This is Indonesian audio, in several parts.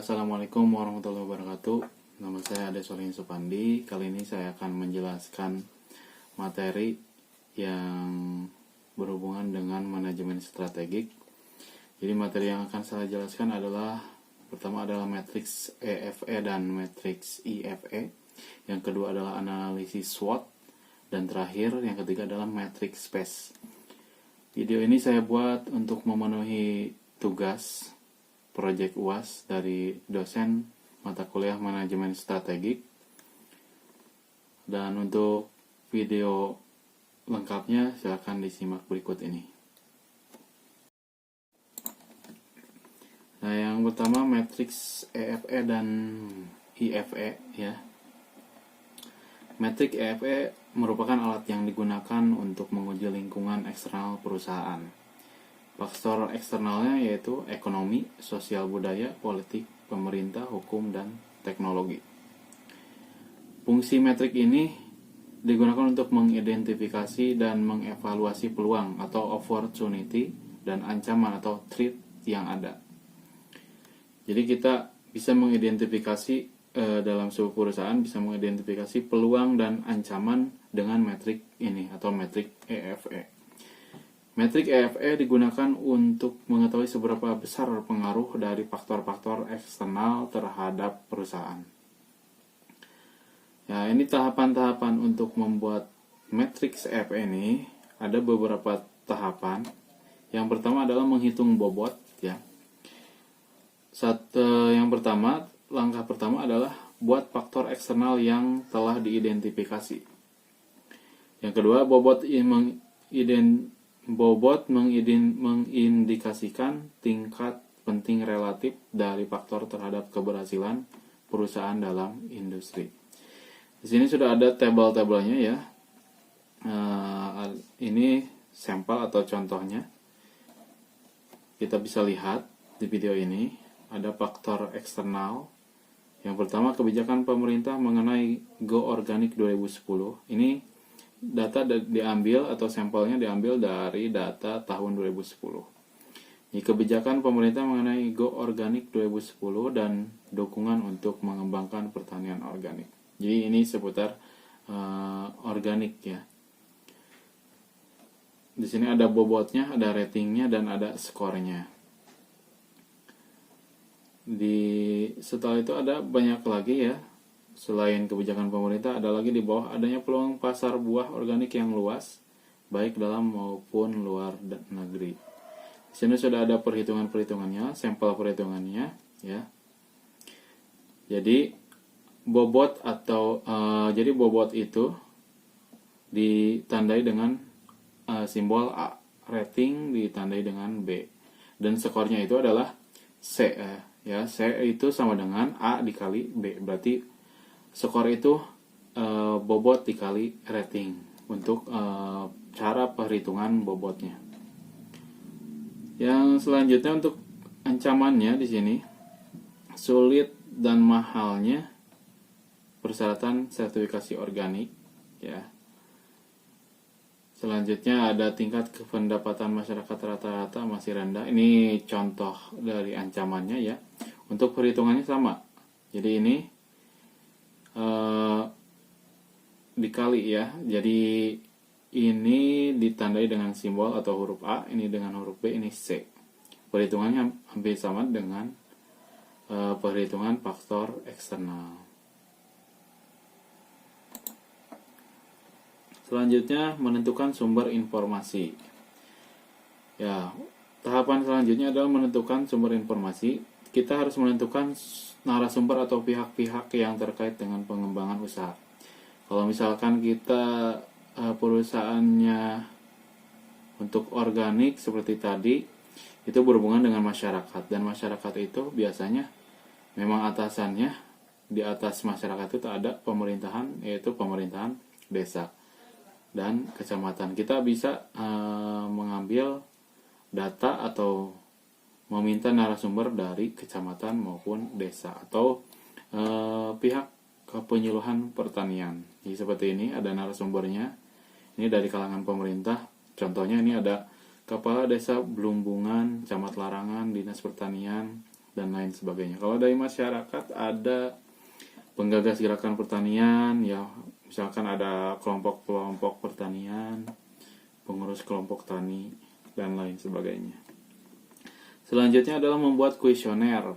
Assalamualaikum warahmatullahi wabarakatuh. Nama saya Ade Solihin Supandi. Kali ini saya akan menjelaskan materi yang berhubungan dengan manajemen strategik. Jadi materi yang akan saya jelaskan adalah pertama adalah matriks EFE dan matriks IFE. Yang kedua adalah analisis SWOT, dan terakhir yang ketiga adalah matriks space. Video ini saya buat untuk memenuhi tugas proyek UAS dari dosen mata kuliah manajemen strategik. Dan untuk video lengkapnya silakan disimak berikut ini. Nah, yang pertama matriks EFE dan IFE ya. Metrik EFE merupakan alat yang digunakan untuk menguji lingkungan eksternal perusahaan. Faktor eksternalnya yaitu ekonomi, sosial budaya, politik, pemerintah, hukum, dan teknologi. Fungsi metrik ini digunakan untuk mengidentifikasi dan mengevaluasi peluang atau opportunity dan ancaman atau threat yang ada. Jadi kita bisa mengidentifikasi dalam sebuah perusahaan bisa mengidentifikasi peluang dan ancaman dengan metrik ini atau metrik EFE. Metrik EFE digunakan untuk mengetahui seberapa besar pengaruh dari faktor-faktor eksternal terhadap perusahaan. Ya, ini tahapan-tahapan untuk membuat matriks EFE ini ada beberapa tahapan. Yang pertama adalah menghitung bobot ya. Langkah pertama adalah buat faktor eksternal yang telah diidentifikasi. Yang kedua, bobot mengindikasikan tingkat penting relatif dari faktor terhadap keberhasilan perusahaan dalam industri. Di sini sudah ada tabel-tabelnya ya. Ini sampel atau contohnya. Kita bisa lihat di video ini ada faktor eksternal. Yang pertama, kebijakan pemerintah mengenai Go Organic 2010. Ini data diambil atau sampelnya diambil dari data tahun 2010. Ini kebijakan pemerintah mengenai Go Organic 2010 dan dukungan untuk mengembangkan pertanian organik. Jadi ini seputar organik ya. Di sini ada bobotnya, ada ratingnya, dan ada skornya. Setelah itu ada banyak lagi ya. Selain kebijakan pemerintah, ada lagi di bawah adanya peluang pasar buah organik yang luas, baik dalam maupun luar negeri. Di sini sudah ada perhitungannya, sampel perhitungannya, ya. Jadi bobot itu ditandai dengan simbol A, rating ditandai dengan B, dan skornya itu adalah C. Ya, C itu sama dengan A dikali B, berarti skor itu bobot dikali rating untuk cara perhitungan bobotnya. Yang selanjutnya untuk ancamannya di sini sulit dan mahalnya persyaratan sertifikasi organik ya. Selanjutnya ada tingkat pendapatan masyarakat rata-rata masih rendah. Ini contoh dari ancamannya ya. Untuk perhitungannya sama. Jadi ini dikali ya. Jadi ini ditandai dengan simbol atau huruf A, ini dengan huruf B, ini C. Perhitungannya hampir sama dengan perhitungan faktor eksternal. Selanjutnya menentukan sumber informasi. Ya, tahapan selanjutnya adalah menentukan sumber informasi. Kita harus menentukan narasumber atau pihak-pihak yang terkait dengan pengembangan usaha. Kalau misalkan kita perusahaannya untuk organik seperti tadi, itu berhubungan dengan masyarakat, dan masyarakat itu biasanya memang atasannya di atas masyarakat itu ada pemerintahan, yaitu pemerintahan desa dan kecamatan. Kita bisa mengambil data atau meminta narasumber dari kecamatan maupun desa atau pihak kepenyuluhan pertanian. Jadi seperti ini ada narasumbernya. Ini dari kalangan pemerintah. Contohnya ini ada Kepala Desa Blumbungan, Camat Larangan, Dinas Pertanian, dan lain sebagainya. Kalau dari masyarakat ada penggagas gerakan pertanian, ya misalkan ada kelompok-kelompok pertanian, pengurus kelompok tani, dan lain sebagainya. Selanjutnya adalah membuat kuesioner.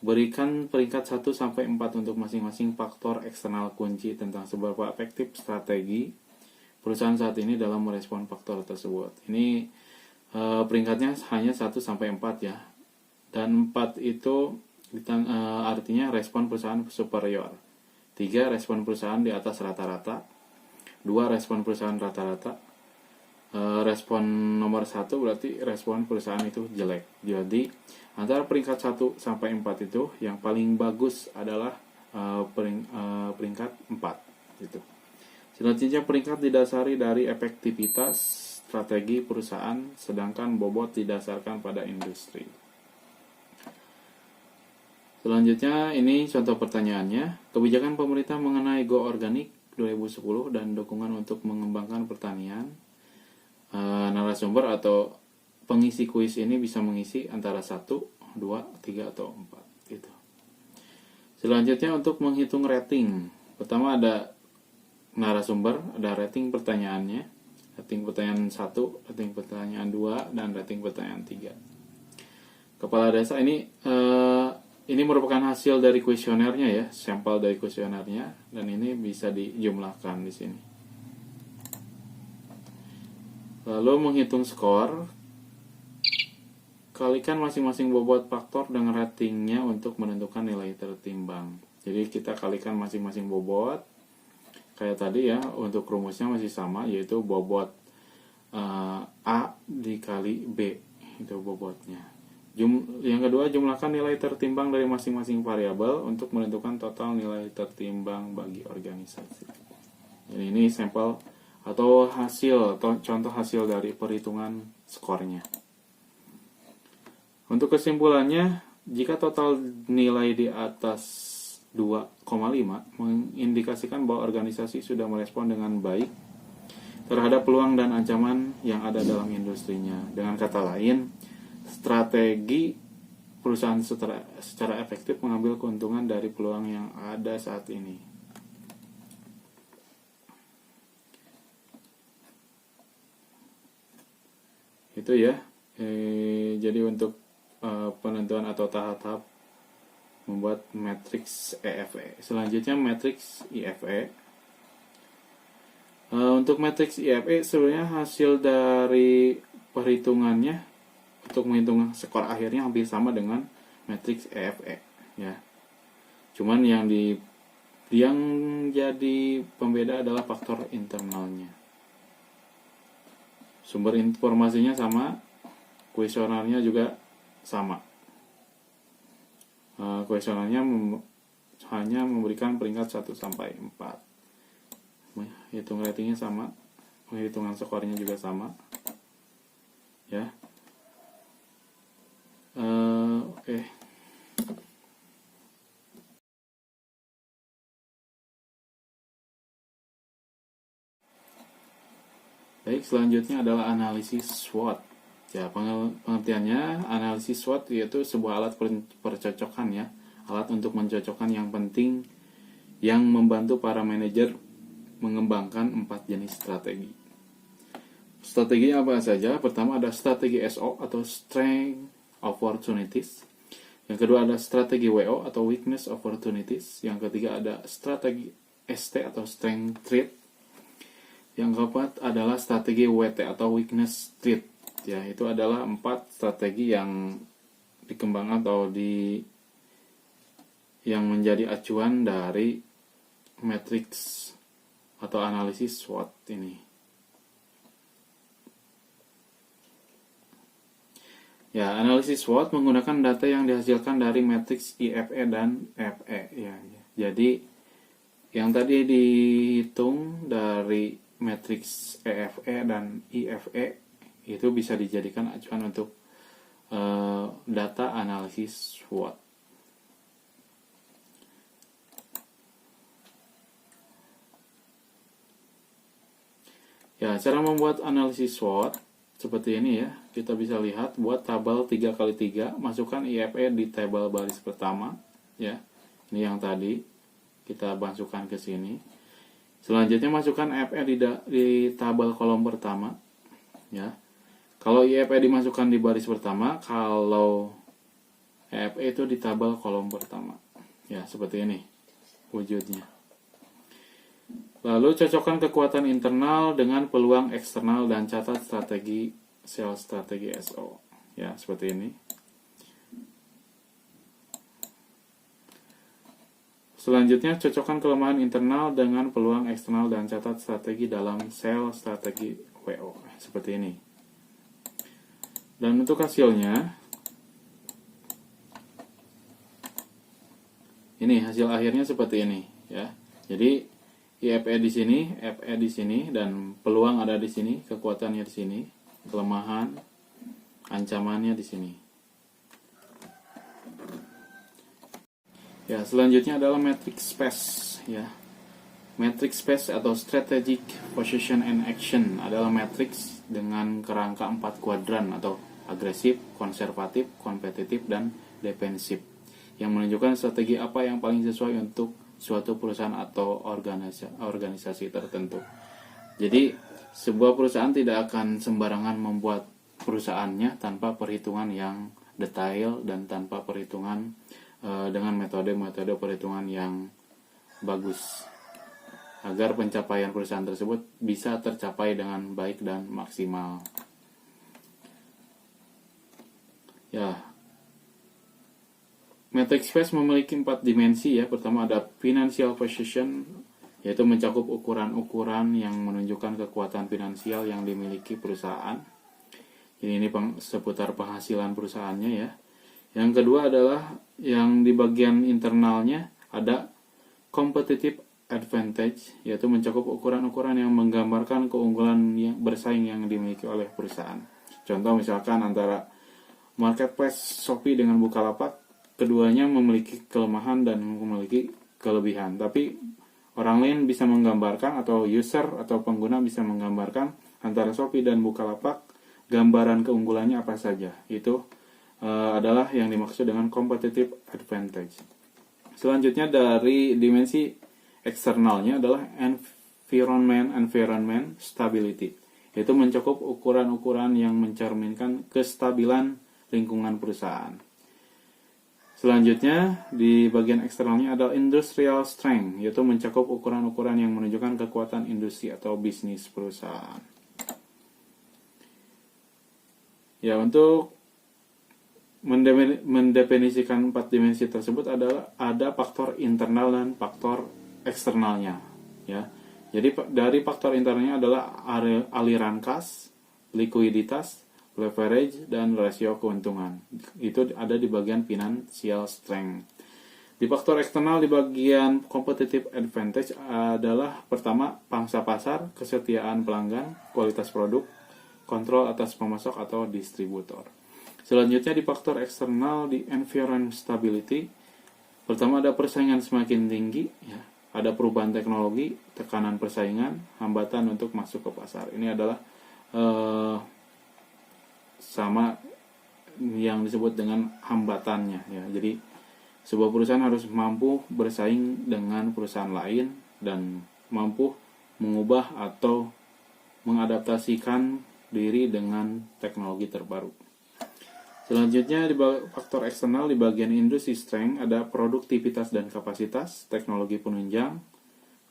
Berikan peringkat 1-4 untuk masing-masing faktor eksternal kunci tentang seberapa efektif strategi perusahaan saat ini dalam merespon faktor tersebut. Ini peringkatnya hanya 1-4 ya. Dan 4 itu artinya respon perusahaan superior. 3 respon perusahaan di atas rata-rata. 2 respon perusahaan rata-rata. Respon nomor 1 berarti respon perusahaan itu jelek. Jadi antara peringkat 1-4 itu yang paling bagus adalah peringkat 4 gitu. Selanjutnya peringkat didasari dari efektivitas strategi perusahaan, sedangkan bobot didasarkan pada industri. Selanjutnya ini contoh pertanyaannya. Kebijakan pemerintah mengenai Go Organic 2010 dan dukungan untuk mengembangkan pertanian. Narasumber atau pengisi kuis ini bisa mengisi antara 1, 2, 3, atau 4 gitu. Selanjutnya untuk menghitung rating. Pertama ada narasumber, ada rating pertanyaannya, rating pertanyaan 1, rating pertanyaan 2, dan rating pertanyaan 3. Kepala desa ini merupakan hasil dari kuesionernya ya, sampel dari kuesionernya, dan ini bisa dijumlahkan di sini. Lalu menghitung skor, kalikan masing-masing bobot faktor dengan ratingnya untuk menentukan nilai tertimbang. Jadi kita kalikan masing-masing bobot, kayak tadi ya, untuk rumusnya masih sama, yaitu bobot A dikali B, itu bobotnya. Yang kedua, jumlahkan nilai tertimbang dari masing-masing variabel untuk menentukan total nilai tertimbang bagi organisasi. Jadi ini sampel atau hasil, atau contoh hasil dari perhitungan skornya. Untuk kesimpulannya, jika total nilai di atas 2,5 mengindikasikan bahwa organisasi sudah merespon dengan baik terhadap peluang dan ancaman yang ada dalam industrinya. Dengan kata lain, strategi perusahaan secara efektif mengambil keuntungan dari peluang yang ada saat ini. Itu ya. Jadi untuk penentuan atau tahap-tahap membuat matriks EFE. Selanjutnya matriks IFE. Untuk matriks IFE sebenarnya hasil dari perhitungannya untuk menghitung skor akhirnya hampir sama dengan matriks EFE ya. Cuman yang jadi pembeda adalah faktor internalnya. Sumber informasinya sama, kuesionernya juga sama. Kuesionernya hanya memberikan peringkat 1-4. Hitung ratingnya sama, penghitungan skornya juga sama. Ya. Oke. Baik, selanjutnya adalah analisis SWOT. Ya, pengertiannya analisis SWOT yaitu sebuah alat percocokan ya, alat untuk mencocokkan yang penting yang membantu para manajer mengembangkan 4 jenis strategi. Strateginya apa saja? Pertama ada strategi SO atau Strength Opportunities. Yang kedua ada strategi WO atau Weakness Opportunities. Yang ketiga ada strategi ST atau Strength Threat. Yang keempat adalah strategi WT atau Weakness Threat. Ya, itu adalah 4 strategi yang dikembangkan atau yang menjadi acuan dari matriks atau analisis SWOT ini. Ya, analisis SWOT menggunakan data yang dihasilkan dari matriks IFE dan FE ya. Jadi yang tadi dihitung dari matriks EFE dan IFE itu bisa dijadikan acuan untuk data analisis SWOT. Ya, cara membuat analisis SWOT. seperti ini ya. Kita bisa lihat buat tabel 3x3, masukkan IFE di tabel baris pertama ya. Ini yang tadi kita masukkan ke sini. Selanjutnya masukkan FE di tabel kolom pertama ya. Kalau IFE dimasukkan di baris pertama, kalau EFE itu di tabel kolom pertama. Ya, seperti ini wujudnya. Lalu cocokkan kekuatan internal dengan peluang eksternal dan catat strategi sell strategi SO. Ya, seperti ini. Selanjutnya cocokkan kelemahan internal dengan peluang eksternal dan catat strategi dalam sell strategi WO. Seperti ini. Dan untuk hasilnya, ini hasil akhirnya seperti ini ya. Jadi IFE di sini, FE di sini, dan peluang ada di sini, kekuatannya di sini, kelemahan, ancamannya di sini. Ya, selanjutnya adalah matrix space ya. Matrix space atau strategic position and action adalah matrix dengan kerangka 4 kuadran atau agresif, konservatif, kompetitif, dan defensif yang menunjukkan strategi apa yang paling sesuai untuk suatu perusahaan atau organisasi tertentu. Jadi, sebuah perusahaan tidak akan sembarangan membuat perusahaannya tanpa perhitungan yang detail dan tanpa perhitungan dengan metode-metode perhitungan yang bagus agar pencapaian perusahaan tersebut bisa tercapai dengan baik dan maksimal. Ya, matrix space memiliki 4 dimensi ya. Pertama ada financial position, yaitu mencakup ukuran-ukuran yang menunjukkan kekuatan finansial yang dimiliki perusahaan. Ini seputar penghasilan perusahaannya ya. Yang kedua adalah yang di bagian internalnya ada competitive advantage, yaitu mencakup ukuran-ukuran yang menggambarkan keunggulan yang bersaing yang dimiliki oleh perusahaan. Contoh misalkan antara marketplace Shopee dengan Bukalapak, keduanya memiliki kelemahan dan memiliki kelebihan. Tapi orang lain bisa menggambarkan, atau user atau pengguna bisa menggambarkan antara Shopee dan Bukalapak, gambaran keunggulannya apa saja. Itu adalah yang dimaksud dengan competitive advantage. Selanjutnya dari dimensi eksternalnya adalah environment stability, yaitu mencakup ukuran-ukuran yang mencerminkan kestabilan lingkungan perusahaan. Selanjutnya di bagian eksternalnya adalah industrial strength, yaitu mencakup ukuran-ukuran yang menunjukkan kekuatan industri atau bisnis perusahaan. Ya, untuk mendefinisikan 4 dimensi tersebut adalah ada faktor internal dan faktor eksternalnya ya. Jadi dari faktor internalnya adalah aliran kas, likuiditas, leverage, dan rasio keuntungan. Itu ada di bagian financial strength. Di faktor eksternal di bagian competitive advantage adalah pertama pangsa pasar, kesetiaan pelanggan, kualitas produk, kontrol atas pemasok atau distributor. Selanjutnya di faktor eksternal di environment stability, pertama ada persaingan semakin tinggi ya. Ada perubahan teknologi, tekanan persaingan, hambatan untuk masuk ke pasar. Ini adalah sama yang disebut dengan hambatannya ya. Jadi sebuah perusahaan harus mampu bersaing dengan perusahaan lain dan mampu mengubah atau mengadaptasikan diri dengan teknologi terbaru. Selanjutnya di faktor eksternal di bagian industry strength ada produktivitas dan kapasitas, teknologi penunjang,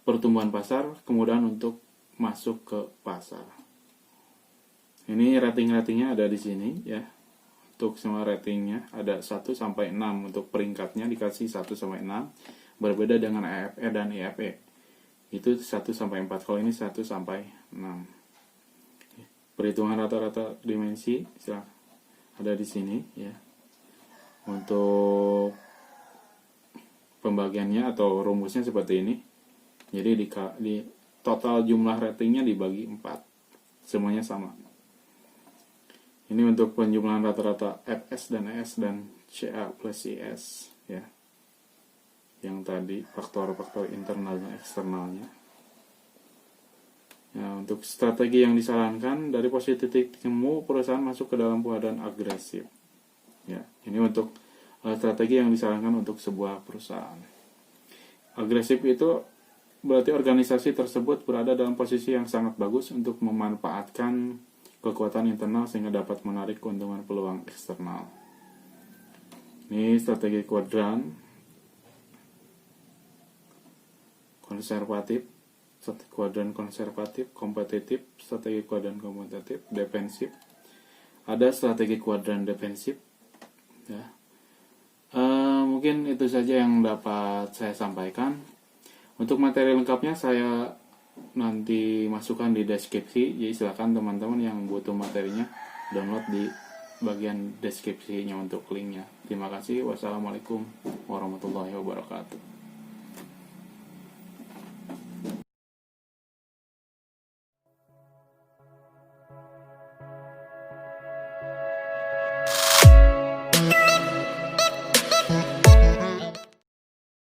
pertumbuhan pasar, kemudahan untuk masuk ke pasar. Ini rating-ratingnya ada di sini ya. Untuk semua ratingnya ada 1 sampai 6, untuk peringkatnya dikasih 1 sampai 6. Berbeda dengan EFE dan IFE. Itu 1 sampai 4, kalau ini 1 sampai 6. Perhitungan rata-rata dimensi silakan. Ada di sini ya. Untuk pembagiannya atau rumusnya seperti ini. Jadi di total jumlah ratingnya dibagi 4. Semuanya sama. Ini untuk penjumlahan rata-rata FS dan ES dan CA plus IS ya. Yang tadi faktor-faktor internal dan eksternalnya. Ya, untuk strategi yang disarankan dari posisi titik temu perusahaan masuk ke dalam keadaan agresif. Ya, ini untuk strategi yang disarankan untuk sebuah perusahaan. Agresif itu berarti organisasi tersebut berada dalam posisi yang sangat bagus untuk memanfaatkan kekuatan internal sehingga dapat menarik keuntungan peluang eksternal. Ini strategi kuadran konservatif, strategi kuadran konservatif, kompetitif, strategi kuadran kompetitif, defensif. Ada strategi kuadran defensif. Ya. Mungkin itu saja yang dapat saya sampaikan. Untuk materi lengkapnya saya nanti masukkan di deskripsi. Jadi silakan teman-teman yang butuh materinya download di bagian deskripsinya untuk linknya. Terima kasih. Wassalamualaikum warahmatullahi wabarakatuh.